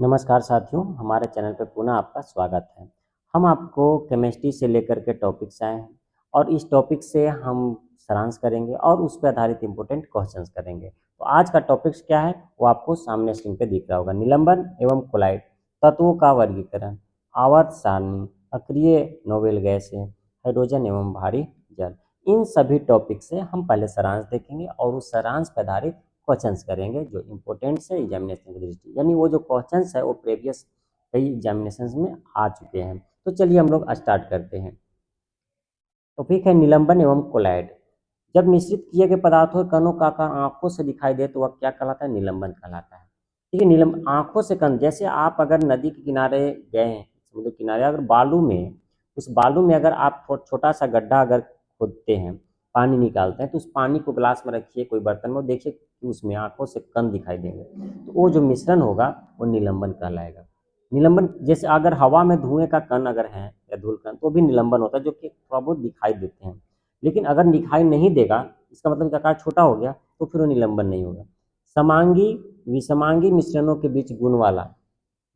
नमस्कार साथियों, हमारे चैनल पर पुनः आपका स्वागत है। हम आपको केमिस्ट्री से लेकर के टॉपिक्स आए हैं और इस टॉपिक से हम सारांश करेंगे और उस पर आधारित इंपॉर्टेंट क्वेश्चंस करेंगे। तो आज का टॉपिक्स क्या है वो आपको सामने स्क्रीन पे दिख रहा होगा। निलंबन एवं कोलाइड, तत्वों का वर्गीकरण, आवर्त सारणी, अक्रिय नोबेल गैसें, हाइड्रोजन एवं भारी जल। इन सभी टॉपिक से हम पहले सारांश देखेंगे और उस सारांश पर आधारित क्वेश्चंस करेंगे जो इम्पोर्टेंट है एग्जामिनेशन की दृष्टि, यानी वो जो क्वेश्चंस है वो प्रीवियस कई एग्जामिनेशन में आ चुके हैं। तो चलिए हम लोग स्टार्ट करते हैं। टॉपिक है निलंबन एवं कोलाइड। जब मिश्रित किए गए पदार्थों के कणों का आकार आंखों से दिखाई दे तो वह क्या कहलाता है? निलंबन कहलाता है। ठीक है, निलंबन आंखों से कण, जैसे आप अगर नदी के किनारे गए हैं, समुद्र किनारे, अगर बालू में, उस बालू में अगर आप छोटा सा गड्ढा अगर खोदते हैं, पानी निकालते हैं, तो उस पानी को गिलास में रखिए, कोई बर्तन में, देखिए कि उसमें आंखों से कण दिखाई देंगे, तो वो जो मिश्रण होगा वो निलंबन कहलाएगा। निलंबन, जैसे अगर हवा में धुएं का कण अगर है या धूल कण, तो भी निलंबन होता है, जो कि थोड़ा बहुत दिखाई देते हैं। लेकिन अगर दिखाई नहीं देगा, इसका मतलब आकार छोटा हो गया, तो फिर वो निलंबन नहीं होगा। समांगी विषमांगी मिश्रणों के बीच गुण वाला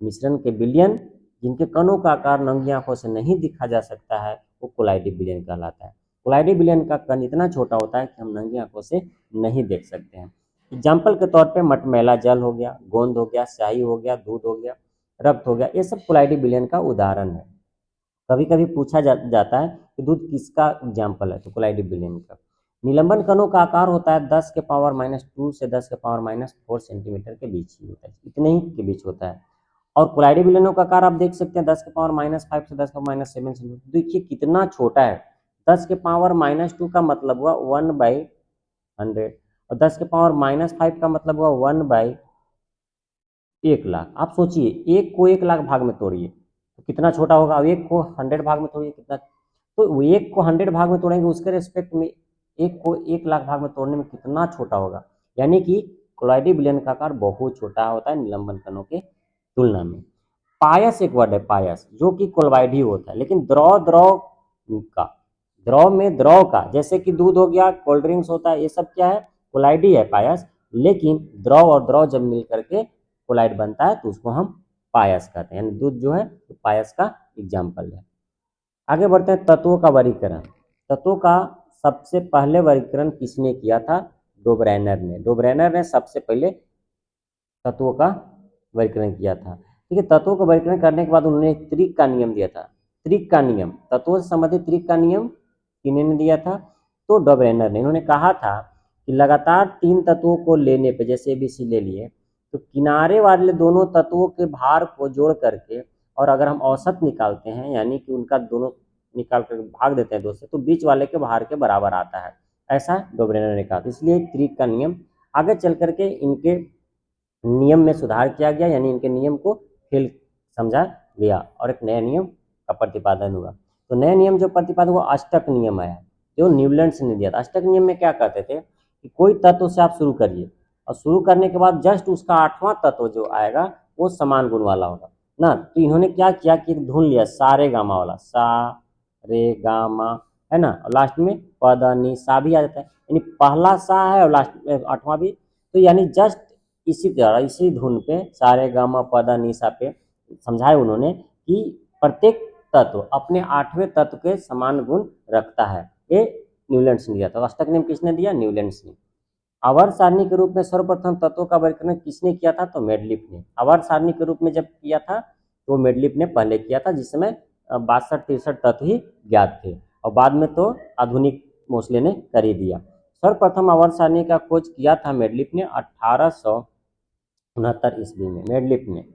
मिश्रण के विलयन, जिनके कणों का आकार नंगी आंखों से नहीं दिखा जा सकता है, वो कोलाइडी विलयन कहलाता है। कोलाइडी विलयन का कण इतना छोटा होता है कि हम नंगी आंखों से नहीं देख सकते हैं। एग्जाम्पल के तौर पे मटमैला जल हो गया, गोंद हो गया, स्याही हो गया, दूध हो गया, रक्त हो गया, ये सब कोलाइडी विलयन का उदाहरण है। कभी कभी पूछा जाता है कि दूध किसका एग्जाम्पल है, तो कोलाइडी विलयन का। निलंबन कणों का आकार होता है 10⁻² से 10⁻4 सेंटीमीटर के बीच ही होता है, इतने ही के बीच होता है। और कोलाइडी विलयनों का आकार आप देख सकते हैं 10⁻5 से 10⁻7 सेंटीमीटर। देखिए कितना छोटा है। 10⁻² का मतलब हुआ 1/100 और 10⁻5 का मतलब हुआ 1/1,00,000। आप सोचिए, एक को 1,00,000 भाग में तोड़िए तो कितना छोटा होगा। अब एक को 100 भाग में तोड़िए, कितना, तो एक को 100 भाग में तोड़ेंगे, उसके रिस्पेक्ट में एक को 1,00,000 भाग में तोड़ने में कितना छोटा होगा। यानी कि कोलाइडी विलयन का आकार बहुत छोटा होता है निलंबन कणों के तुलना में। पायस एक वर्ड है, पायस, जो कि कोलवाइडी होता है, लेकिन द्रव द्रव का, द्रव में द्रव का, जैसे कि दूध हो गया, कोल्ड ड्रिंक्स होता है, ये सब क्या है? कोलाइडी है, पायस। लेकिन द्रव और द्रव जब मिल करके कोलाइड बनता है तो उसको हम पायस कहते हैं, यानी दूध जो है तो पायस का एग्जाम्पल है। आगे बढ़ते हैं, तत्वों का वर्गीकरण। तत्वों का सबसे पहले वर्गीकरण किसने किया था? डोब्रेनर ने। डोब्रेनर ने सबसे पहले तत्वों का वर्गीकरण किया था। ठीक है, तत्वों का वर्गीकरण करने के बाद उन्होंने त्रिक का नियम दिया था। त्रिक का नियम, तत्वों से संबंधित त्रिक का नियम किन्होंने दिया था? तो डोब्रेनर ने। इन्होंने कहा था कि लगातार 3 तत्वों को लेने पे, जैसे ABC ले लिए, तो किनारे वाले दोनों तत्वों के भार को जोड़ करके, और अगर हम औसत निकालते हैं, यानी कि उनका दोनों निकाल कर भाग देते हैं 2 से, तो बीच वाले के भार के बराबर आता है। ऐसा डोब्रेनर ने कहा। तो इसलिए त्रिक का नियम, आगे चल करके इनके नियम में सुधार किया गया, यानी इनके नियम को फेल समझा गया और एक नया नियम का प्रतिपादन हुआ। तो नया नियम जो प्रतिपादन हुआ, अष्टक नियम आया, जो न्यूलैंड्स ने दिया था। अष्टक नियम में क्या कहते थे कि कोई तत्व से आप शुरू करिए और शुरू करने के बाद जस्ट उसका 8वां तत्व जो आएगा वो समान गुण वाला होगा ना। तो इन्होंने क्या किया कि एक धुन लिया, सारे गामा वाला, सा रे गामा, है ना, और लास्ट में पद नि सा भी आ जाता है, यानी पहला सा है और लास्ट में 8वां भी। तो यानी जस्ट इसी तरह, इसी धुन पे, सारे गामा पदा निशा पे समझाए उन्होंने कि प्रत्येक तत्व अपने 8वें तत्व के समान गुण रखता है। ये न्यूलैंड्स ने दिया था। अष्टक नियम किसने दिया? न्यूलैंड्स ने। आवर्त सारणी के रूप में सर्वप्रथम तत्वों का वर्गीकरण किसने किया था? तो मेडलिफ ने। आवर्त सारणी के रूप में जब किया था तो मेडलिफ ने पहले किया था, जिस समय 62-63 तत्व ही ज्ञात थे, और बाद में तो आधुनिक मोस्ले ने कर ही दिया। सर्वप्रथम आवर्त सारणी का खोज किया था मेडलिफ ने 1869 ईस्वी में, मेडलिफ ने।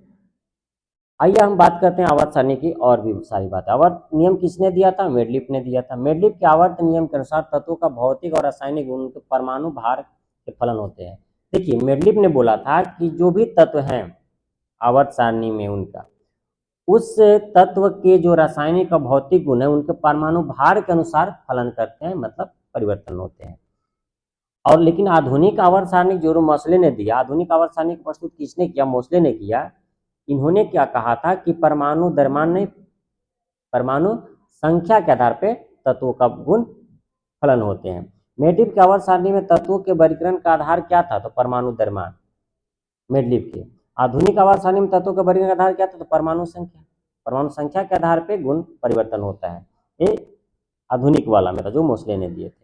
आइए हम बात करते हैं आवर्त सारणी की और भी सारी बात। आवर्त नियम किसने दिया था? मेडलिफ ने दिया था। मेडलिफ के आवर्त नियम के अनुसार तत्वों का भौतिक और रासायनिक गुण के परमाणु भार के फलन होते हैं। देखिए, मेडलिफ ने बोला था कि जो भी तत्व हैं आवर्त सारणी में, उनका उस तत्व के जो रासायनिक और भौतिक गुण है उनके परमाणु भार के अनुसार फलन करते हैं, मतलब परिवर्तन होते हैं। और लेकिन आधुनिक आवर्त सारणी जो मोस्ले ने दिया, आधुनिक आवर्त सारणी का प्रस्तुत किसने किया? मोस्ले ने किया। इन्होंने क्या कहा था कि परमाणु द्रव्यमान नहीं, परमाणु संख्या के आधार पर तत्वों का गुण फलन होते हैं। मेडलिफ के आवर्त सारणी में तत्वों के वर्गीकरण का आधार क्या था? तो परमाणु द्रव्यमान, मेडलिफ के। आधुनिक आवर्त सारणी में तत्वों के वर्गीकरण का आधार क्या था? तो परमाणु संख्या। परमाणु संख्या के आधार पे गुण परिवर्तन होता है। ये आधुनिक वाला में था जो मोस्ले ने दिए थे।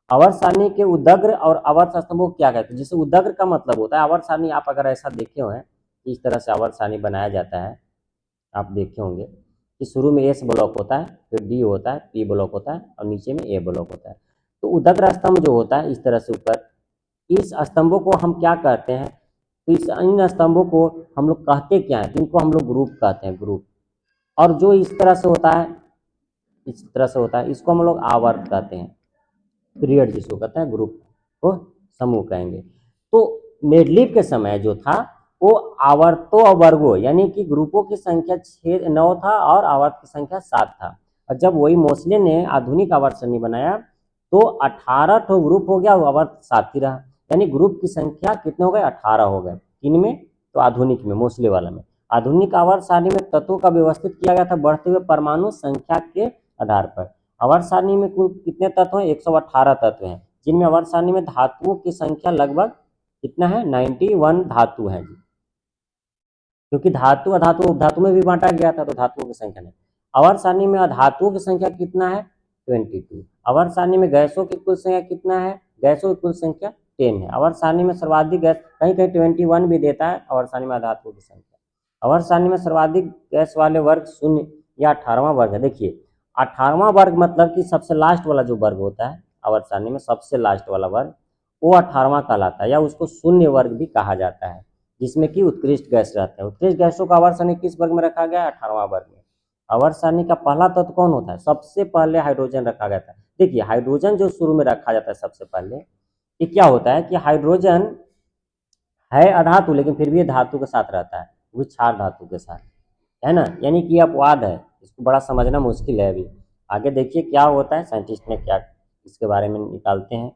आवर्त सारणी के उदग्र और आवर्त स्तंभों को क्या कहते हैं? जिसे उदग्र का मतलब होता है आवर्त सारणी, आप अगर ऐसा देखे हुए हैं इस तरह से आवर्त सारणी बनाया जाता है, आप देखे होंगे कि शुरू में एस ब्लॉक होता है, फिर डी होता है, पी ब्लॉक होता है और नीचे में ए ब्लॉक होता है। तो उदग्र स्तंभ जो होता है इस तरह से ऊपर, इस स्तंभों को हम क्या कहते हैं? तो इन स्तंभों को हम लोग कहते क्या है? इनको हम लोग ग्रुप कहते हैं, ग्रुप। और जो इस तरह से होता है, इस तरह से होता है, इसको हम लोग आवर्त कहते हैं, पीरियड जिसको कहते हैं, ग्रुप को समूह कहेंगे। तो मेडलीफ के समय जो था वो आवर्तों और वर्गों यानी कि ग्रुपों की संख्या 9 था और आवर्त की संख्या 7 था। और जब वही मोस्ले ने आधुनिक आवर्त सारणी बनाया तो 18 ठो ग्रुप हो गया, आवर्त 7 ही रहा। यानी ग्रुप की संख्या कितने हो गए? 18 हो गए। इनमें तो आधुनिक में, मोस्ले वाला में। आधुनिक आवर्त सारणी में तत्वों का व्यवस्थित किया गया था बढ़ते हुए परमाणु संख्या के आधार पर। आवर्त सारणी में कुल कितने तत्व हैं? 118 तत्व हैं, जिनमें आवर्त सारणी में धातुओं की संख्या लगभग कितना है? 91 धातु है जी, क्योंकि धातु अधातु उपधातु में भी बांटा गया था, तो धातुओं की संख्या नहीं। आवर्त सारणी में अधातुओं की संख्या कितना है? 22। आवर्त सारणी में गैसों की कुल संख्या कितना है? गैसों की कुल संख्या 10 है। आवर्त सारणी में सर्वाधिक गैस, कहीं कहीं 21 भी देता है आवर्त सारणी में अधातुओं की संख्या। आवर्त सारणी में सर्वाधिक गैस वाले वर्ग 0 या 18वां वर्ग है। देखिए 18वां वर्ग मतलब कि सबसे लास्ट वाला जो वर्ग होता है आवर्त सारणी में, सबसे लास्ट वाला वर्ग, वो 18वां कहलाता है, या उसको शून्य वर्ग भी कहा जाता है, जिसमें कि उत्कृष्ट गैस रहते हैं। उत्कृष्ट गैसों का आवर्त सारणी किस वर्ग में रखा गया है? 18वां वर्ग में। आवर्त सारणी का पहला तत्व कौन होता है? सबसे पहले हाइड्रोजन रखा गया था। देखिए हाइड्रोजन जो शुरू में रखा जाता है सबसे पहले, ये क्या होता है कि हाइड्रोजन है अधातु लेकिन फिर भी ये धातु के साथ रहता है, वो क्षार धातु के साथ, है ना। यानी कि अपवाद है, इसको बड़ा समझना मुश्किल है। अभी आगे देखिए क्या होता है, साइंटिस्ट ने क्या इसके बारे में निकालते हैं।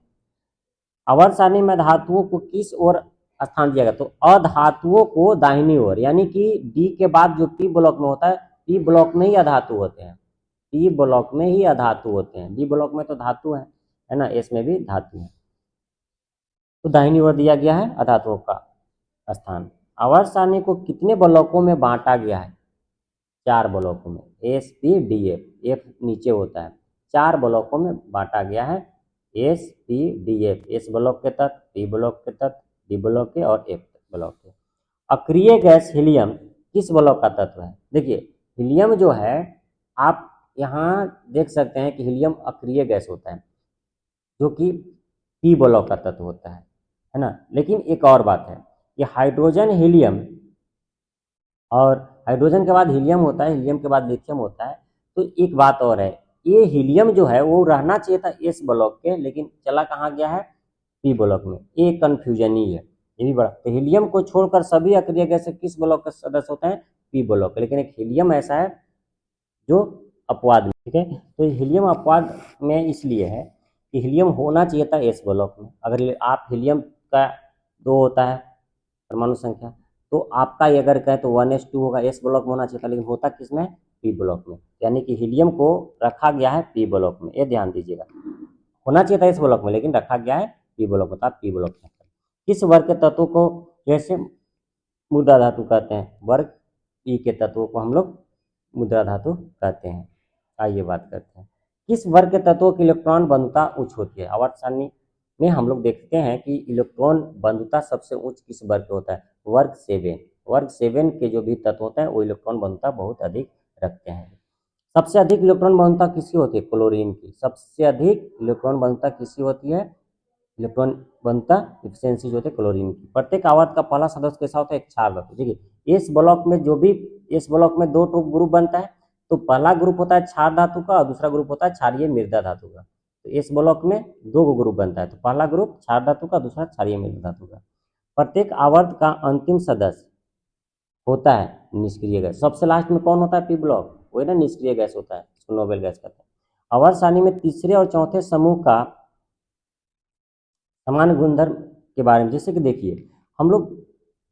आवर्त सारणी में धातुओं को किस ओर स्थान दिया गया? तो अधातुओं को दाहिनी ओर, यानी कि डी के बाद जो पी ब्लॉक में होता है, पी ब्लॉक में ही अधातु होते हैं, पी ब्लॉक में ही अधातु होते हैं। डी ब्लॉक में तो धातु है ना, एस में भी धातु है, तो दाहिनी ओर दिया गया है अधातुओं का स्थान। आवर्त सारणी को कितने ब्लॉकों में बांटा गया है? 4 ब्लॉकों में, S P D F, F नीचे होता है, 4 ब्लॉकों में बांटा गया है। S P D F, S block के तत्व, पी ब्लॉक के तत्व, डी ब्लॉक के और एफ ब्लॉक के। अक्रिय गैस हीलियम किस ब्लॉक का तत्व है? देखिए हीलियम जो है, आप यहाँ देख सकते हैं कि हीलियम अक्रिय गैस होता है जो कि पी ब्लॉक का तत्व होता है ना। लेकिन एक और बात है, ये हाइड्रोजन हीलियम, और हाइड्रोजन के बाद हीलियम होता है, हीलियम के बाद लिथियम होता है। तो एक बात और है, ये हीलियम जो है वो रहना चाहिए था एस ब्लॉक के, लेकिन चला कहाँ गया है? पी ब्लॉक में। ये कन्फ्यूजन ही है, ये भी बड़ा। तो हीलियम को छोड़कर सभी अक्रिय गैस किस ब्लॉक के सदस्य होते हैं? पी ब्लॉक के। लेकिन एक हीलियम ऐसा है जो अपवाद में, ठीक है। तो हीलियम अपवाद में इसलिए है कि हीलियम होना चाहिए था एस ब्लॉक में। अगर आप हीलियम का 2 होता है परमाणु संख्या, तो आपका ये अगर कहे तो 1s2 होगा, एस ब्लॉक में होना चाहिए था, लेकिन होता किस में? पी ब्लॉक में। यानी कि हीलियम को रखा गया है पी ब्लॉक में, ये ध्यान दीजिएगा। होना चाहिए था एस ब्लॉक में लेकिन रखा गया है पी ब्लॉक में, पी ब्लॉक में। किस वर्ग के तत्वों को जैसे मुद्रा धातु कहते हैं? वर्ग ई के तत्वों को हम लोग मुद्रा धातु कहते हैं। आइए बात करते हैं, किस वर्ग के तत्वों की इलेक्ट्रॉन बंधुता उच्च होती है? आवर्त सारणी में हम लोग देखते हैं कि इलेक्ट्रॉन बंधुता सबसे उच्च किस वर्ग के होता है? वर्ग 7। वर्ग 7 के जो भी तत्व होते हैं वो इलेक्ट्रॉन बंधुता बहुत अधिक रखते हैं। सबसे अधिक इलेक्ट्रॉन बंधुता किसकी होती है? क्लोरीन की। सबसे अधिक इलेक्ट्रॉन बंधुता किसकी होती है? इलेक्ट्रॉन बंधुता एफिशिएंसी जो होती है क्लोरीन की। प्रत्येक आवर्त का पहला सदस्य कैसा होता है? एक क्षार धातु। देखिए इस ब्लॉक में जो भी, इस ब्लॉक में 2 ग्रुप बनता है, तो पहला ग्रुप होता है क्षार धातु का और दूसरा ग्रुप होता है क्षारीय मृदा धातु का। तो इस ब्लॉक में 2 ग्रुप बनता है, तो पहला ग्रुप क्षार धातु का, दूसरा क्षारीय मृदा धातु का। प्रत्येक आवर्त का अंतिम सदस्य होता है निष्क्रिय गैस। सबसे लास्ट में कौन होता है? पी ब्लॉक, वही ना निष्क्रिय गैस होता है, इसको नोबेल गैस कहते हैं। आवर्त सारणी में तीसरे और चौथे समूह का समान गुणधर्म के बारे में, जैसे कि देखिए हम लोग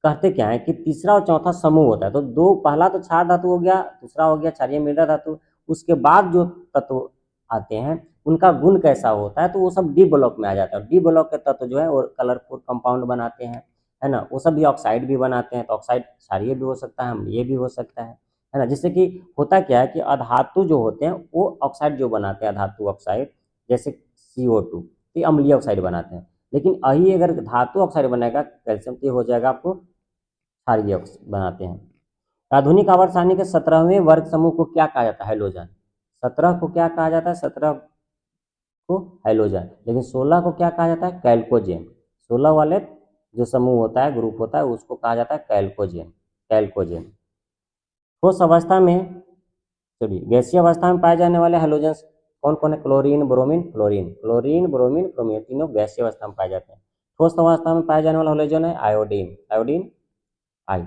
कहते क्या है कि तीसरा और चौथा समूह होता है, तो दो, पहला तो क्षार धातु हो गया, दूसरा हो गया क्षारीय मृदा धातु। उसके बाद जो तत्व आते हैं उनका गुण कैसा होता है? तो वो सब डी ब्लॉक में आ जाता है। डी ब्लॉक के तत्व जो है वो कलरफुल कंपाउंड बनाते हैं, है ना, वो सब भी ऑक्साइड भी बनाते हैं। तो ऑक्साइड क्षारीय भी हो सकता है, अम्लीय भी हो सकता है ना। जिससे कि होता क्या है कि अधातु जो होते हैं वो ऑक्साइड जो बनाते हैं, अधातु ऑक्साइड जैसे CO2, ये अम्लीय ऑक्साइड बनाते हैं। लेकिन यही अगर धातु ऑक्साइड बनेगा कैल्शियम, तो ये हो जाएगा आपको क्षारीय ऑक्साइड बनाते हैं। आधुनिक आवर्त सारणी के 17वें वर्ग समूह को क्या कहा जाता है? हैलोजन। 17 को क्या कहा जाता है? 17 को हैलोजन। लेकिन 16 को क्या कहा जाता है? कैल्कोजेन। 16 वाले जो समूह होता है, ग्रुप होता है, उसको कहा जाता है कैल्कोजेन। कैल्कोजेन। ठोस अवस्था में, सॉरी, गैसीय अवस्था में पाए जाने वाले हैलोजन कौन कौन है? Chlorine, bromine, fluorine. Chlorine, bromine, fluorine, तीनों गैसीय अवस्था में पाए जाते हैं। ठोस अवस्था में पाए जाने वाला हैलोजन है आयोडीन। आयोडीन आई।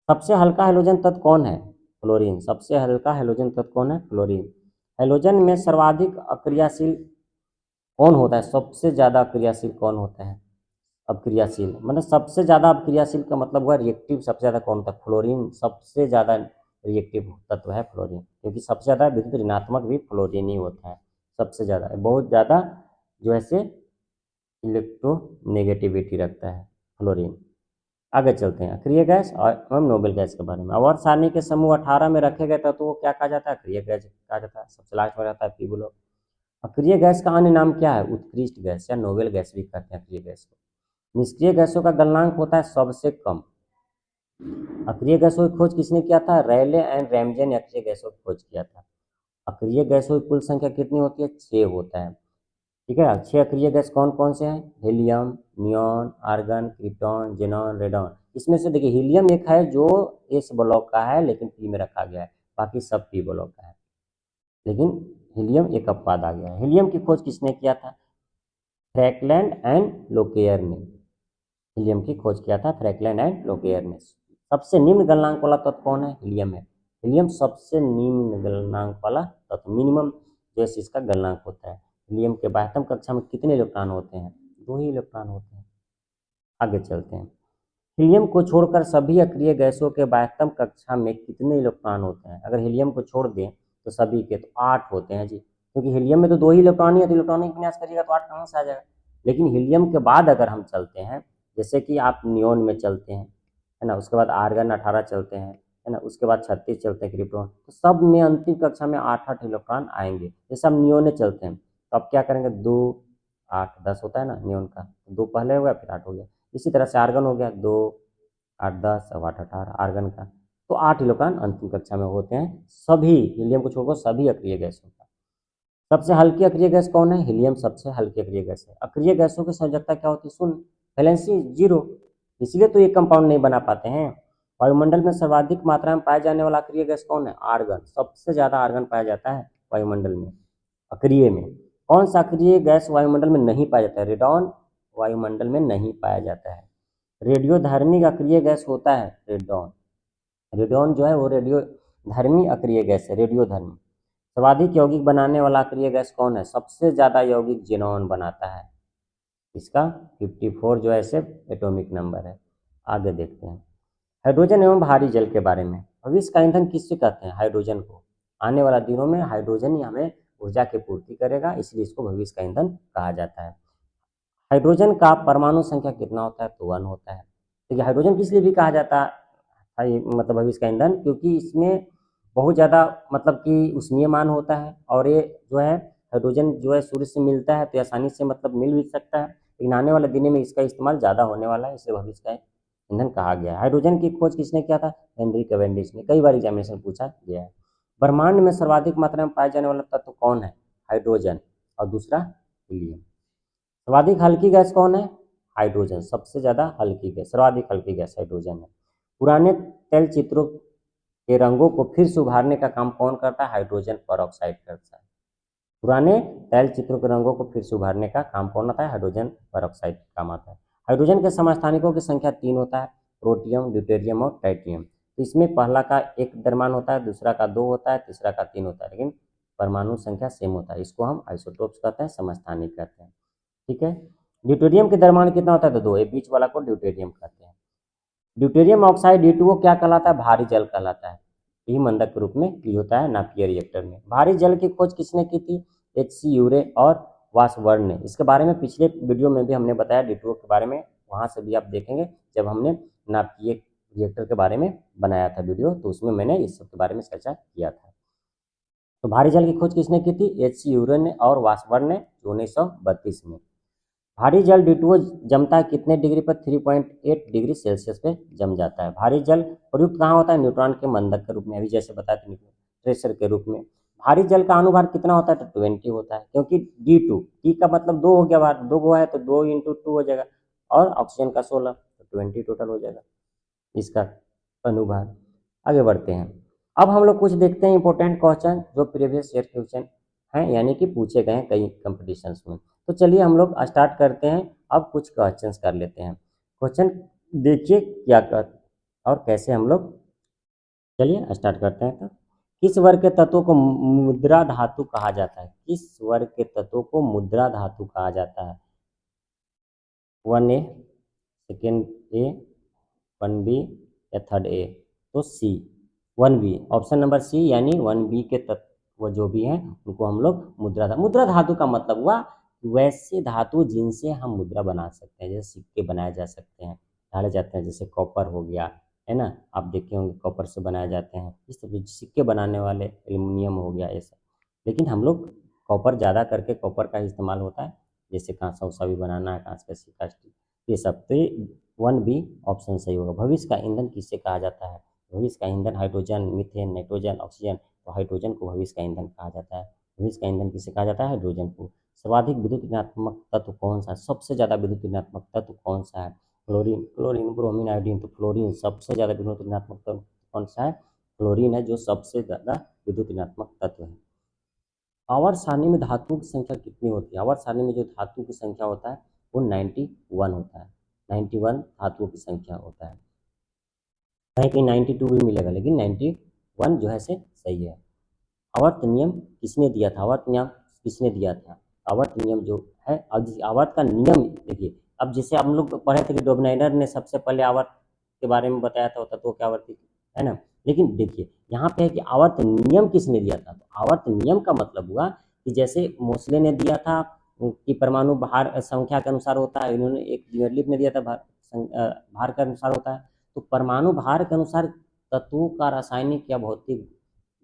सबसे हल्का हैलोजन तत्व कौन है? फ्लोरीन। सबसे हल्का हैलोजन तत्व कौन है? फ्लोरीन। हैलोजन में सर्वाधिक अक्रियाशील कौन होता है? सबसे ज्यादा अक्रियाशील कौन होता है? अक्रियाशील मतलब सबसे ज्यादा अक्रियाशील का मतलब हुआ रिएक्टिव। सबसे ज्यादा कौन होता है? फ्लोरीन सबसे ज्यादा रिएक्टिव तत्व है फ्लोरीन, क्योंकि सबसे ज्यादा विद्युत ऋणात्मक भी फ्लोरीन ही होता है। सबसे ज्यादा, बहुत ज्यादा जो है इलेक्ट्रोनेगेटिविटी रखता है फ्लोरीन। आगे चलते हैं अक्रिय गैस और एवं नोबेल गैस के बारे में। आवर्त सारणी के समूह 18 में रखे गए तत्वों को क्या कहा जाता है? अक्रिय गैस कहा जाता है। सबसे लास्ट में रहता है पी ब्लॉक। अक्रिय गैस का अन्य नाम क्या है? उत्कृष्ट गैस या नोबेल गैस भी कहते हैं अक्रिय गैस को। निष्क्रिय गैसों का गलनांक होता है सबसे कम। अक्रिय गैसों की खोज किसने किया था? रेले एंड रैमजे ने अक्रिय गैसों की खोज किया था। अक्रिय गैसों की कुल संख्या कितनी होती है? 6 होता है। ठीक है, 6 अक्रिय गैस कौन कौन से हैं? Helium, neon, argon, krypton, xenon, radon. इसमें से देखिए हीलियम एक है जो एस ब्लॉक का है लेकिन पी में रखा गया है, बाकी सब पी ब्लॉक का है, लेकिन हीलियम एक अपवाद आ गया है। हीलियम की खोज किसने किया था? फ्रैकलैंड एंड लोकेयर ने हीलियम की खोज किया था। फ्रैकलैंड एंड लोकेयर ने। सबसे निम्न गलनांक वाला तत्व कौन है? हीलियम है। हीलियम सबसे निम्न गलनांक वाला तत्व, मिनिमम जो इसका गलनांक होता है। हीलियम के बाह्यतम कक्षा में कितने इलेक्ट्रॉन होते हैं? 2 ही इलेक्ट्रॉन होते हैं। आगे चलते हैं। हीलियम को छोड़कर सभी अक्रिय गैसों के बाह्यतम कक्षा में कितने इलेक्ट्रॉन होते हैं? अगर हीलियम को छोड़ दें तो सभी के तो 8 होते हैं जी, क्योंकि हीलियम में तो 2 ही इलेक्ट्रॉन ही है, तो इलेक्ट्रॉनिक विन्यास करिएगा तो 8 कहाँ से आ जाएगा। लेकिन हीलियम के बाद अगर हम चलते हैं, जैसे कि आप नियोन में चलते हैं, है ना, उसके बाद आर्गन 18 चलते हैं, है ना, उसके बाद 36 चलते हैं क्रिप्टॉन, तो सब में अंतिम कक्षा में 8-8 इलेक्ट्रॉन आएंगे। जैसे हम नियोन में चलते हैं तो आप क्या करेंगे? 2 8 10 होता है ना नियोन का, 2 पहले हो गया फिर 8 हो गया। इसी तरह से आर्गन हो गया 2 8 10 अब 8 18 आर्गन का, तो 8 इलेक्ट्रॉन अंतिम कक्षा में होते हैं सभी, हीलियम को छोड़कर सभी अक्रिय गैसों का। सबसे हल्की अक्रिय गैस कौन है? हीलियम सबसे हल्की अक्रिय गैस है। अक्रिय गैसों की संयोजकता क्या होती है? शून्य, वैलेंसी 0, इसलिए तो ये कंपाउंड नहीं बना पाते हैं। वायुमंडल में सर्वाधिक मात्रा में पाए जाने वाला अक्रिय गैस कौन है? आर्गन। सबसे ज्यादा आर्गन पाया जाता है वायुमंडल में, अक्रिय में। कौन सा अक्रिय गैस वायुमंडल में नहीं पाया जाता है? रेडॉन वायुमंडल में नहीं पाया जाता है। रेडियोधर्मी अक्रिय गैस होता है रेडॉन। रेडॉन जो है वो रेडियोधर्मी अक्रिय गैस है, रेडियोधर्मी। सर्वाधिक यौगिक बनाने वाला अक्रिय गैस कौन है? सबसे ज्यादा यौगिक जेनॉन बनाता है, इसका 54 जो है सिर्फ एटॉमिक नंबर है। आगे देखते हैं हाइड्रोजन एवं भारी जल के बारे में। भविष्य का ईंधन किससे कहते हैं? हाइड्रोजन को। आने वाला दिनों में हाइड्रोजन ही हमें ऊर्जा की पूर्ति करेगा, इसलिए इसको भविष्य का ईंधन कहा जाता है। हाइड्रोजन का परमाणु संख्या कितना होता है? तो 1 होता है। देखिए हाइड्रोजन किस लिए भी कहा जाता है मतलब भविष्य का ईंधन, क्योंकि इसमें बहुत ज़्यादा मतलब कि उष्मीयमान होता है, और ये जो है हाइड्रोजन जो है सूर्य से मिलता है तो आसानी से मतलब मिल भी सकता है, लेकिन आने वाले दिनों में इसका इस्तेमाल ज़्यादा होने वाला है, इसलिए भविष्य का ईंधन कहा गया है। हाइड्रोजन की खोज किसने किया था? हेनरी कैवेंडिश ने। कई बार एग्जामिनेशन पूछा गया है। ब्रह्मांड में सर्वाधिक मात्रा में पाए जाने वाला तत्व कौन है? हाइड्रोजन, और दूसरा हीलियम। सर्वाधिक हल्की गैस कौन है? हाइड्रोजन। सबसे ज्यादा हल्की गैस, सर्वाधिक हल्की गैस हाइड्रोजन है। पुराने तैल चित्रों के रंगों को फिर से उभारने का काम कौन करता है? हाइड्रोजन परऑक्साइड करता है। पुराने तैल चित्रों के रंगों को फिर से उभारने का काम कौन आता है? हाइड्रोजन परऑक्साइड काम आता है। हाइड्रोजन के समस्थानिकों की संख्या 3 होता है, प्रोटियम, ड्यूटेरियम और ट्राइटियम। तो इसमें पहला का 1 द्रव्यमान होता है, दूसरा का 2 होता है, तीसरा का 3 होता है, लेकिन परमाणु संख्या सेम होता है। इसको हम आइसोटोप्स कहते हैं, समस्थानिक कहते हैं। ठीक है। ड्यूटेरियम के द्रव्यमान कितना होता है? तो 2, बीच वाला को ड्यूटेरियम कहते हैं। ड्यूटेरियम ऑक्साइड D2O क्या कहलाता है? भारी जल कहलाता है। यही मंदक के रूप में ये होता है नाभिकीय रिएक्टर में। भारी जल की खोज किसने की थी? HC यूरे और वासवर्न ने। इसके बारे में पिछले वीडियो में भी हमने बताया D2O के बारे में, वहाँ से भी आप देखेंगे, जब हमने नाभिकीय रिएक्टर के बारे में बनाया था वीडियो, तो उसमें मैंने इस सब के बारे में चर्चा किया था। तो भारी जल की खोज किसने की थी? H.C. यूरेन ने और वाशबर्न ने 1932 में। भारी जल D2O जमता है कितने डिग्री पर? 3.8 डिग्री सेल्सियस पे जम जाता है। भारी जल प्रयुक्त कहाँ होता है? न्यूट्रॉन के मंदक के रूप में, अभी जैसे बताया था, ट्रेसर के रूप में। भारी जल का अनुभार कितना होता है? तो 20 होता है, क्योंकि D2 टी का मतलब 2 हो गया, बार 2 है तो 2 × 2 हो जाएगा, और ऑक्सीजन का 16, तो 20 टोटल हो जाएगा इसका अनुभार। आगे बढ़ते हैं। अब हम लोग कुछ देखते हैं इंपॉर्टेंट क्वेश्चन जो प्रीवियस ईयर क्वेश्चन हैं, यानी कि पूछे गए हैं कई कंपटीशंस में। तो चलिए हम लोग स्टार्ट करते हैं। अब कुछ क्वेश्चंस कर लेते हैं। क्वेश्चन देखिए क्या कर और कैसे हम लोग, चलिए स्टार्ट करते हैं। तो किस वर्ग के तत्वों को मुद्रा धातु कहा जाता है? किस वर्ग के तत्वों को मुद्रा धातु कहा जाता है? 1A, सेकेंड ए, 1B या थर्ड ए? तो सी, 1B, ऑप्शन नंबर सी, यानी 1B के तत्व जो भी हैं उनको हम लोग मुद्रा धातु का मतलब हुआ वैसे धातु जिनसे हम मुद्रा बना सकते हैं, जैसे सिक्के बनाए जा सकते हैं, ढाले जाते हैं, जैसे कॉपर हो गया, है ना, आप देखे होंगे कॉपर से बनाए जाते हैं। इस तरह सिक्के बनाने वाले एल्युमिनियम हो गया, ऐसा। लेकिन हम लोग कॉपर ज़्यादा करके कॉपर का इस्तेमाल होता है, जैसे कांसा उसा भी बनाना है, कांच का सिक्का, ये सब। तो 1B ऑप्शन सही होगा। भविष्य का ईंधन किसे कहा जाता है? भविष्य का ईंधन हाइड्रोजन, मीथेन, नाइट्रोजन, ऑक्सीजन। तो हाइड्रोजन को भविष्य का ईंधन कहा जाता है। भविष्य का ईंधन किसे कहा जाता है? हाइड्रोजन को। सर्वाधिक विद्युत ऋणात्मक तत्व कौन सा है? सबसे ज़्यादा विद्युत ऋणात्मक तत्व कौन सा है? Fluorine, chlorine, bromine, iodine. तो फ्लोरीन सबसे ज़्यादा विद्युत ऋणात्मक तत्व कौन सा है? फ्लोरीन है, जो सबसे ज़्यादा विद्युत ऋणात्मक तत्व है। आवर्त सारणी में धातुओं की संख्या कितनी होती है? आवर्त सारणी में जो धातु की संख्या होता है वो 91 होता है। 91 धातुओं की संख्या होता है। कहीं कहीं 92 भी मिलेगा, लेकिन 91 जो है से सही है। आवर्त नियम किसने दिया था? आवर्त नियम किसने दिया था? आवर्त नियम जो है, अब आवर्त का नियम देखिए, अब जैसे हम लोग पढ़े थे कि डोबनाइनर ने सबसे पहले आवर्त के बारे में बताया था, तत्वों की आवर्ती, है ना। लेकिन देखिए यहाँ पे है कि आवर्त नियम किसने दिया था? तो आवर्त नियम का मतलब हुआ कि जैसे मोसले ने दिया था कि परमाणु भार संख्या के अनुसार होता है, इन्होंने एक जिगरलिप ने दिया था भार के अनुसार होता है। तो परमाणु भार के अनुसार तत्वों का रासायनिक या भौतिक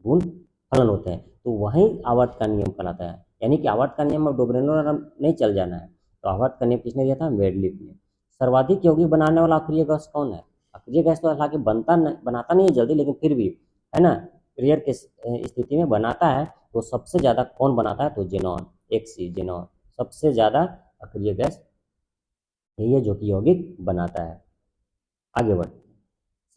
गुण फलन होते हैं, तो वही आवर्त का नियम कहलाता है। यानी कि आवर्त का नियम अब डोबरेनर नहीं चल जाना है। तो आवर्त का नियम किसने दिया था? मेडलिफ ने। सर्वाधिक यौगिक बनाने वाला अक्रिय गैस कौन है? अक्रिय गैस तो हालांकि बनाता नहीं है जल्दी, लेकिन फिर भी, है ना, रेयर के स्थिति में बनाता है। तो सबसे ज़्यादा कौन बनाता है? तो जेनॉन, XC, जेनॉन सबसे ज़्यादा अक्रिय गैस यही है जो कि यौगिक बनाता है। आगे बढ़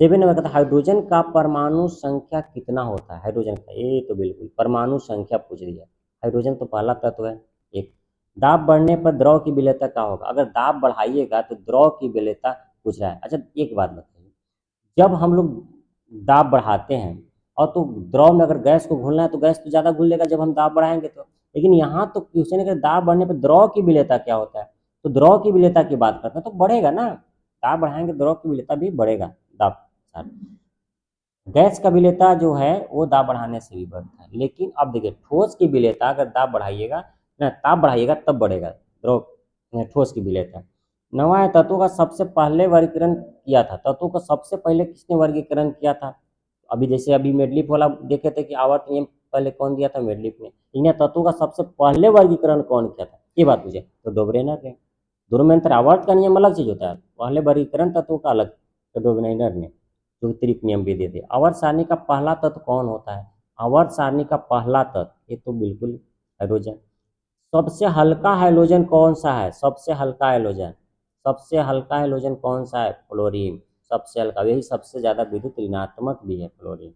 7 नंबर कहता है हाइड्रोजन का परमाणु संख्या कितना होता है? हाइड्रोजन का, ये तो बिल्कुल परमाणु संख्या पूछ रही है। हाइड्रोजन तो पहला तत्व है। एक, दाब बढ़ने पर द्रव की विलेयता क्या होगा? अगर दाब बढ़ाइएगा तो द्रव की विलेयता पूछ रहा है। अच्छा एक बात बताइए, जब हम लोग दाब बढ़ाते हैं और तो द्रव में अगर गैस को घोलना है तो गैस तो ज़्यादा घुल लेगा जब हम दाब बढ़ाएंगे तो। लेकिन यहाँ तो क्वेश्चन है कि दाब बढ़ने पर द्रव की विलेयता क्या होता है? तो द्रव की विलेयता की बात करते हैं तो बढ़ेगा ना, दाब बढ़ाएंगे द्रव की विलेयता भी बढ़ेगा। दाब, गैस का विलेयता जो है वो दाब बढ़ाने से भी बढ़ता है। लेकिन अब देखिए ठोस की विलेयता अगर दाब बढ़ाइएगा ना, ताप बढ़ाइएगा तब बढ़ेगा द्रव ठोस की विलेयता। 9वां है तत्वों का सबसे पहले वर्गीकरण किया था। तत्वों का सबसे पहले किसने वर्गीकरण किया था? अभी जैसे अभी मेडलिफ वाला देखे थे कि आवर्त नियम पहले कौन दिया था? मेडलिफ ने। इन्हें तत्वों का सबसे पहले वर्गीकरण कौन किया था? ये बात पूछे तो डोबरेनर ने। दोनों में अंतर, आवर्त का नियम अलग चीज होता है, पहले वर्गीकरण तत्वों का अलग, तो डोबरेनर ने जो अतिरिक्त नियम भी दे दिए। आवर्त सारणी का पहला तत्व कौन होता है? आवर्त सारणी का पहला तत्व, ये तो बिल्कुल हाइड्रोजन। सबसे हल्का हाइड्रोजन कौन सा है? सबसे हल्का हाइड्रोजन, सबसे हल्का हाइड्रोजन कौन सा है? फ्लोरीन सबसे हल्का, यही सबसे ज्यादा विद्युत ऋणात्मक भी है फ्लोरीन,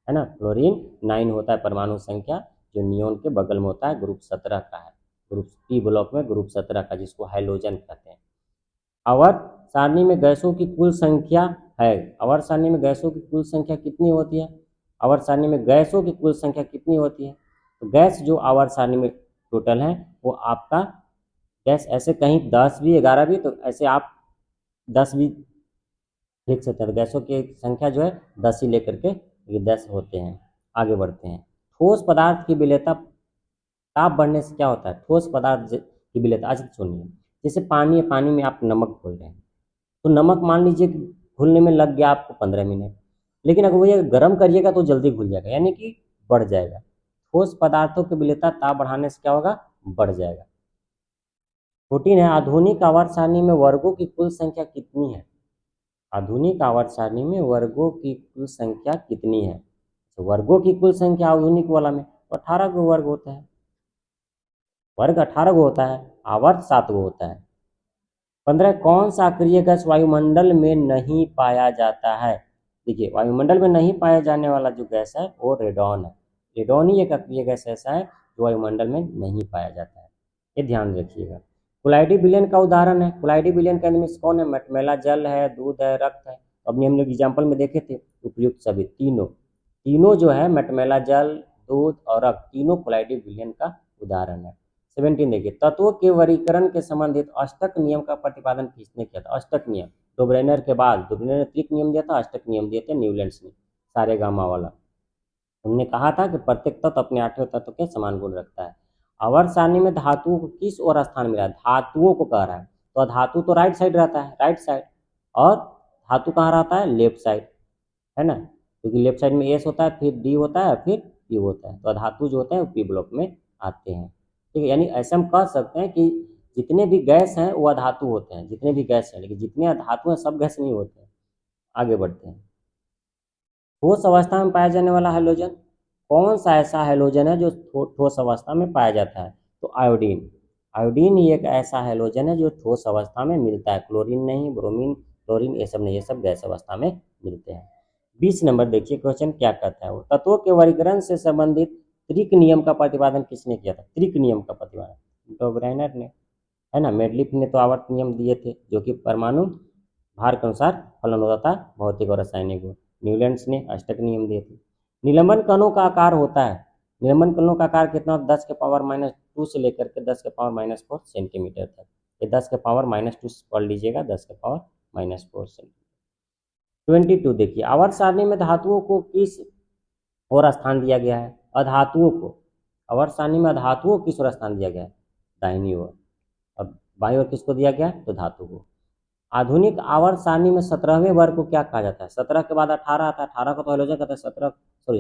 है ना। फ्लोरीन 9 होता है परमाणु संख्या, जो नियोन के बगल में होता है, ग्रुप 17 का है, ग्रुप टी ब्लॉक में ग्रुप 17 का, जिसको हाइड्रोजन कहते हैं। आवर्त सारणी में गैसों की कुल संख्या है, आवर्त सारणी में गैसों की कुल संख्या कितनी होती है? आवर्त सारणी में गैसों की कुल संख्या कितनी होती है? तो गैस जो आवर्त सारणी में टोटल है वो आपका गैस, ऐसे कहीं 10 भी 11 भी, तो ऐसे आप 10 भी लिख सकते हैं। तो गैसों की संख्या जो है 10 ही लेकर के ये 10 होते हैं। आगे बढ़ते हैं। ठोस पदार्थ की विलेयता ताप बढ़ने से क्या होता है? ठोस पदार्थ की विलेयता, आज सुनिए, जैसे पानी है, पानी में आप नमक घोल रहे हैं, तो नमक मान लीजिए कि घुलने में लग गया आपको 15 मिनट, लेकिन अगर वो गर्म करिएगा तो जल्दी घुल जाएगा, यानी कि बढ़ जाएगा। ठोस पदार्थों की विलेयता ताप बढ़ाने से क्या होगा, बढ़ जाएगा। 14 है, आधुनिक आवर्त सारणी में वर्गों की कुल संख्या कितनी है? आधुनिक आवर्त सारणी में वर्गों की कुल संख्या कितनी है? तो वर्गों की कुल संख्या आधुनिक वाला में तो 18 गो वर्ग होता है, वर्ग 18 गो होता है, आवर्त 7 गो होता है। 15, कौन सा अक्रिय गैस वायुमंडल में नहीं पाया जाता है? देखिए, वायुमंडल में नहीं पाया जाने वाला जो गैस है वो रेडॉन है। रेडॉन ही एक अक्रिय गैस ऐसा है जो वायुमंडल में नहीं पाया जाता है, ये ध्यान रखिएगा। कोलाइडी विलयन का उदाहरण है, कोलाइडी विलयन के अंदर कौन है? मटमैला जल है, दूध है, रक्त है। अभी हम लोग एग्जाम्पल में देखे थे उपयुक्त सभी तीनों जो है मटमैला जल, दूध और रक्त, तीनों कोलाइडी विलयन का उदाहरण है। 17 देखिए, तत्वों के वर्गीकरण के संबंधित अष्टक नियम का प्रतिपादन किसने किया था? अष्टक नियम, डोब्रेनर के बाद डोब्रेनर ने त्रिक नियम दिया था, अष्टक नियम दिए थे न्यूलैंड्स ने, सारे गामा वाला। उन्होंने कहा था कि प्रत्येक तत्व अपने आठवें तत्व के समान गुण रखता है। आवर्त सारणी में धातुओं को किस ओर स्थान मिला? धातुओं को कह रहा है, तो धातु तो राइट साइड रहता है, राइट साइड, और धातु कहाँ रहता है? लेफ्ट साइड, है ना, क्योंकि लेफ्ट साइड में एस होता है, फिर डी होता है, फिर पी होता है, तो धातु जो होते हैं वो पी ब्लॉक में आते हैं। ठीक है, यानी ऐसे हम कह सकते हैं कि जितने भी गैस हैं वो अधातु होते हैं, जितने भी गैस हैं, लेकिन जितने धातु हैं सब गैस नहीं होते हैं। आगे बढ़ते हैं। ठोस अवस्था में पाया जाने वाला हैलोजन, कौन सा ऐसा हैलोजन है जो ठोस अवस्था में पाया जाता है? तो आयोडीन। आयोडीन ही एक ऐसा हैलोजन है जो ठोस अवस्था में मिलता है, क्लोरीन नहीं, ब्रोमीन, क्लोरीन ये सब नहीं, ये सब गैस अवस्था में मिलते हैं। 20 नंबर देखिए क्वेश्चन क्या कहता है, वो तत्वों के वर्गीकरण से संबंधित त्रिक नियम का प्रतिपादन किसने किया था? त्रिक नियम का प्रतिपादन डोब्रेनर ने, है ना। मेडलिफ ने तो आवर्त नियम दिए थे जो कि परमाणु भार के अनुसार फलन होता था, भौतिक और रासायनिक गुण। न्यूलैंड्स ने अष्टक नियम दिए थे। निलंबन कणों का आकार होता है, निलंबन कणों का आकार कितना? 10 के पावर -2 से लेकर के 10 के पावर -4 सेंटीमीटर तक। ये 10 के पावर -2 पढ़ लीजिएगा, 10 के पावर -4 सेंटीमीटर। 22 देखिए, आवर्त सारणी में धातुओं को किस ओर स्थान दिया गया है? अधातुओं को। आवर्त सारणी में अधातुओं किस ओर स्थान दिया गया है? दाहिनी ओर। अब बाईं ओर किसको दिया गया? तो धातु को। आधुनिक आवर्त सारणी में 17वें वर्ग को क्या कहा जाता है? 17 के बाद 18 आता है, 18 को तो हैलोजन कहते हैं,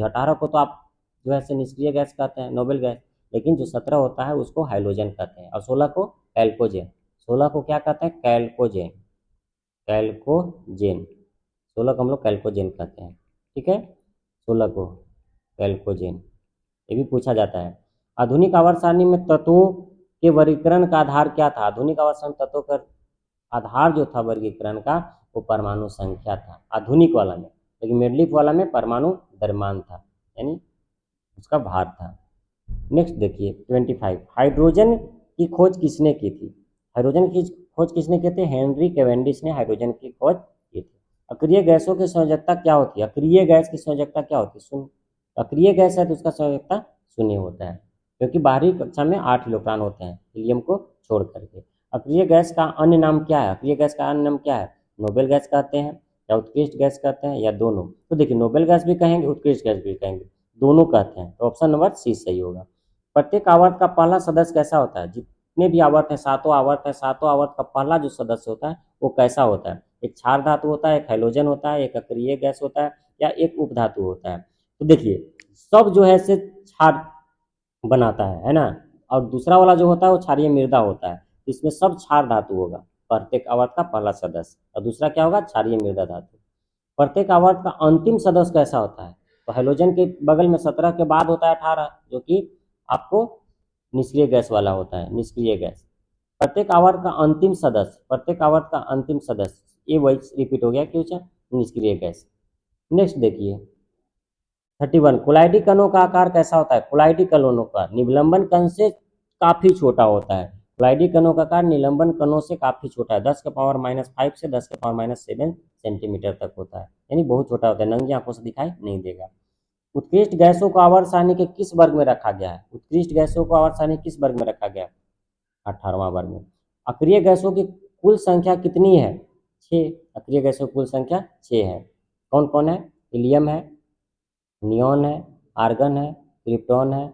18 को तो आप जो है निष्क्रिय गैस कहते हैं, नोबेल गैस, लेकिन जो 17 होता है उसको हाइलोजन कहते हैं, और 16 को कैल्कोजेन। 16 को क्या कहते हैं? कैल्कोजेन, कैल्कोजेन। 16 को हम लोग कैल्कोजेन कहते हैं, ठीक है, 16 को कैल्कोजेन, ये भी पूछा जाता है। आधुनिक आवर्त सारणी में तत्वों के वर्गीकरण का आधार क्या था? आधुनिक आवर्त सारणी तत्वों का आधार जो था वर्गीकरण का वो परमाणु संख्या था, आधुनिक वाला में। लेकिन मेडलिफ वाला में परमाणु द्रव्यमान था, यानी उसका भार था। नेक्स्ट देखिए 25, हाइड्रोजन की खोज किसने की थी? हाइड्रोजन की खोज किसने की थी? हेनरी कैवेंडिश ने हाइड्रोजन की खोज की थी। अक्रिय गैसों की संयोजकता क्या होती है? अक्रिय गैस की संयोजकता क्या होती है? शून्य। अक्रिय गैस है तो उसका संयोजकता शून्य होता है, क्योंकि बाहरी कक्षा में 8 इलेक्ट्रॉन होते हैं हीलियम को छोड़ करके। अक्रिय गैस का अन्य नाम क्या है? अक्रिय गैस का अन्य नाम क्या है? नोबेल गैस कहते हैं, या उत्कृष्ट गैस कहते हैं, या दोनों? तो देखिए, नोबेल गैस भी कहेंगे, उत्कृष्ट गैस भी कहेंगे, दोनों कहते हैं, तो ऑप्शन नंबर सी सही होगा। प्रत्येक आवर्त का पहला सदस्य कैसा होता है? जितने भी आवर्त है, सातों आवर्त है, सातों आवर्त का पहला जो सदस्य होता है वो कैसा होता है? एक क्षार धातु होता है, एक हैलोजन होता है, एक अक्रिय गैस होता है, या एक उपधातु होता है? तो देखिए, सब जो है से क्षार बनाता है ना, और दूसरा वाला जो होता है वो क्षारीय मृदा होता है। इसमें सब क्षार धातु होगा, प्रत्येक आवर्त का पहला सदस्य, और दूसरा क्या होगा? क्षारीय मृदा धातु। प्रत्येक आवर्त का अंतिम सदस्य कैसा होता है? तो हैलोजन के बगल में 17 के बाद होता है 18, जो कि आपको निष्क्रिय गैस वाला होता है, निष्क्रिय गैस। प्रत्येक आवर्त का अंतिम सदस्य, प्रत्येक आवर्त का अंतिम सदस्य, ये वही रिपीट हो गया, क्यों? निष्क्रिय गैस। नेक्स्ट देखिए 31, कोलाइडी कणों का आकार कैसा होता है? कोलाइडी कणों का निलंबन कण से काफी छोटा होता है। कोलाइडी कणों का आकार निलंबन कणों से काफी छोटा है, 10 के पावर -5 से 10 के पावर -7 सेंटीमीटर तक होता है, यानी बहुत छोटा होता है, नंगी आंखों से दिखाई नहीं देगा। उत्कृष्ट गैसों को आवर्त सारणी के किस वर्ग में रखा गया है? उत्कृष्ट गैसों को आवर्त सारणी किस वर्ग में रखा गया है? 18वां वर्ग में। अक्रिय गैसों की कुल संख्या कितनी है? 6। अक्रिय गैसों की कुल संख्या 6 है। कौन कौन है? हीलियम है, नियॉन है, आर्गन है, क्रिप्टॉन है,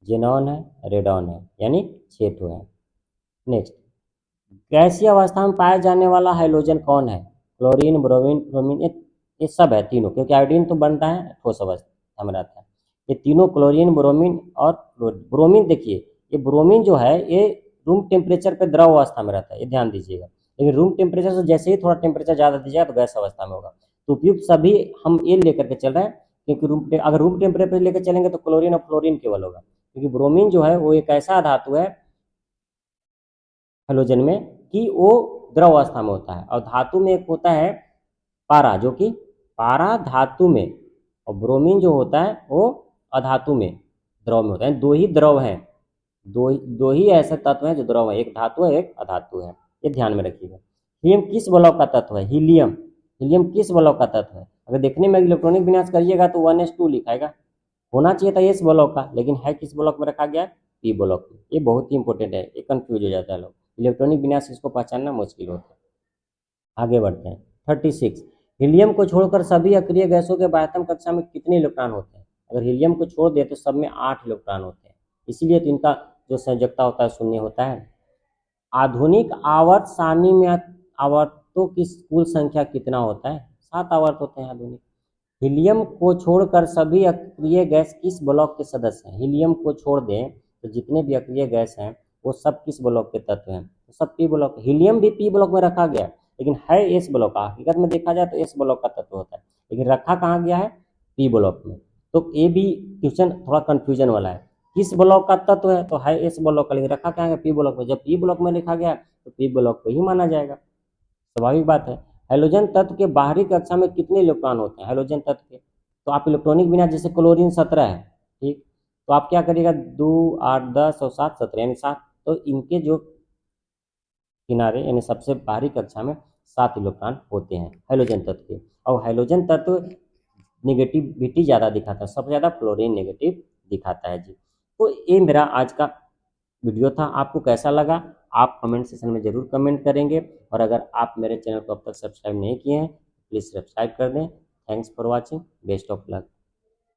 जेनॉन है, रेडॉन है, यानी 6 ठो है। नेक्स्ट गैसीय अवस्था में पाया जाने वाला हाइड्रोजन कौन है? क्लोरीन, ब्रोमीन, ब्रोमीन, ये सब है तीनों, क्योंकि आयोडीन तो बनता है ठोस अवस्था में रहता है। ये तीनों क्लोरीन, ब्रोमीन और क्लोरीन। ब्रोमीन देखिए, ये ब्रोमीन जो है ये रूम टेम्परेचर पे द्रव अवस्था में रहता है, ये ध्यान दीजिएगा। लेकिन रूम टेम्परेचर से जैसे ही थोड़ा टेम्परेचर ज़्यादा दीजिएगा तो गैस अवस्था में होगा। तो उपयुक्त सभी हम ये लेकर के चल रहे हैं, क्योंकि अगर रूम टेम्परेचर लेकर चलेंगे तो क्लोरीन और फ्लोरीन केवल होगा, क्योंकि ब्रोमीन जो है वो एक ऐसा धातु है हेलोजन में कि वो द्रव अवस्था में होता है। और धातु में एक होता है पारा, जो कि पारा धातु में, और ब्रोमीन जो होता है वो अधातु में द्रव में होता है। दो ही द्रव हैं, दो ही ऐसे तत्व हैं जो द्रव है, एक धातु है एक अधातु है, ये ध्यान में रखिएगा। हीलियम किस ब्लॉक का तत्व है? हीलियम, हीलियम किस ब्लॉक का तत्व है? अगर देखने में इलेक्ट्रॉनिक विन्यास करिएगा तो 1s2 लिखाएगा, होना चाहिए था एस ब्लॉक का, लेकिन है किस ब्लॉक में रखा गया है? पी ब्लॉक में। ये बहुत ही इंपॉर्टेंट है, ये कंफ्यूज हो जाता है लोग, इलेक्ट्रॉनिक विन्यास इसको पहचानना मुश्किल होता है। आगे बढ़ते हैं। 36, हीलियम को छोड़कर सभी अक्रिय गैसों के बाह्यतम कक्षा में कितने इलेक्ट्रॉन होते हैं? अगर हीलियम को छोड़ दे तो सब में 8 इलेक्ट्रॉन होते हैं, इसीलिए तो इनका जो संयोजकता होता है शून्य होता है। आधुनिक आवर्त सारणी में आवर्तों की कुल संख्या कितना होता है? 7 आवर्त होते हैं आधुनिक। हीलियम को छोड़कर सभी अक्रिय गैस किस ब्लॉक के सदस्य हैं? हीलियम को छोड़ दें तो जितने भी अक्रिय गैस हैं वो सब किस ब्लॉक के तत्व हैं? तो सब पी ब्लॉक। हीलियम भी पी ब्लॉक में रखा गया है, लेकिन है एस ब्लॉक का। हकीकत में देखा जाए तो एस ब्लॉक का तत्व होता है, लेकिन रखा कहाँ गया है? पी ब्लॉक में। तो ये भी क्वेश्चन थोड़ा कंफ्यूजन वाला है, किस ब्लॉक का तत्व है? तो है एस ब्लॉक का, लेकिन रखा कहाँ है? पी ब्लॉक में। जब पी ब्लॉक में लिखा गया तो पी ब्लॉक को ही माना जाएगा, स्वाभाविक बात है। हैलोजन तत्व के बाहरी कक्षा में कितने इलेक्ट्रॉन होते हैं? हैलोजन तत्व के, तो आप इलेक्ट्रॉनिक बिना, जैसे क्लोरीन 17 है, ठीक, तो आप क्या करिएगा, 2 8 10 और 7 17 यानी 7, तो इनके जो किनारे यानी सबसे बाहरी कक्षा में 7 इलेक्ट्रॉन होते हैं हैलोजन तत्व के। और हैलोजन तत्व निगेटिविटी ज़्यादा दिखाता है, सबसे ज़्यादा फ्लोरीन नेगेटिव दिखाता है जी। तो ये मेरा आज का वीडियो था, आपको कैसा लगा आप कमेंट सेक्शन में ज़रूर कमेंट करेंगे। और अगर आप मेरे चैनल को अब तक सब्सक्राइब नहीं किए हैं प्लीज़ सब्सक्राइब कर दें। Thanks for watching, best of luck.